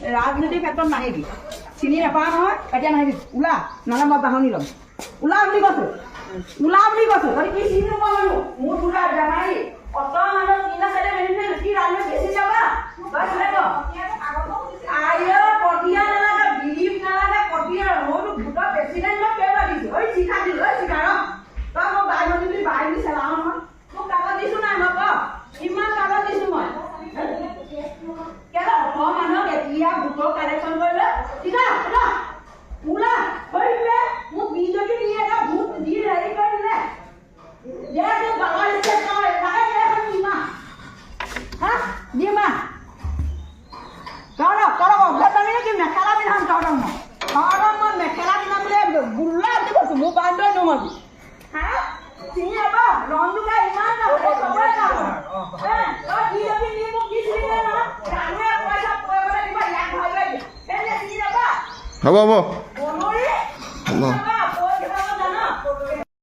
ৰাজনীতিৰ ক্ষেত্ৰত নাহিবি চিনি নাপাওঁ নহয় এতিয়া নাহিবি ওলা নহ'লে মই বাহনি ল'ম ওলা বুলি কৈছোঁ তই কি চিনি নোপোৱা মানুহ মোৰ তোলা বেমাৰী অত মানুহ তিনিটা চাইডে মেলিছে কি ৰাজনীতি বেছি যাবা তই চাই ল আইঅ কটীয়া নালাগে বিলিপ নালাগে কটীয়া মইতো ভোটৰ প্ৰেচিডেণ্টক কেইবাৰ দিছোঁ ঐ চিঠা দিলোঁ ঐ চিঠা ৰ তই মই বাহিৰ বুলি চেলাওঁ নহয় মোক কাগজ দিছোঁ নাই মই ক ইমান কাগজ দিছোঁ মই কেলে অসম মানুহক এতিয়া ভোটৰ কালেকশ্যন কৰিলে চিঠা ওলা কৰিলে মোক বিজেপি দিয়ে এটা ভোট দি হেৰি কৰিলে তোৰ বাঙালী দিমা ঘৰত আমি কি মেখেলা পিন্ধাম তহঁতক মই মেখেলা পিন্ধাম বুলি গোল্লা বুলি কৈছোঁ মোৰ বান্ধৈ নমাবি হা চিনি নাপা ৰংটোকে ইমান চবৰে তই বিজেপি নি মোক দি চিনি নহয় ডাঙৰে পইচা পইবলৈ কিবা ইয়াক ভাবিব দিয়ে চিনি নাপা হ'ব বনৰী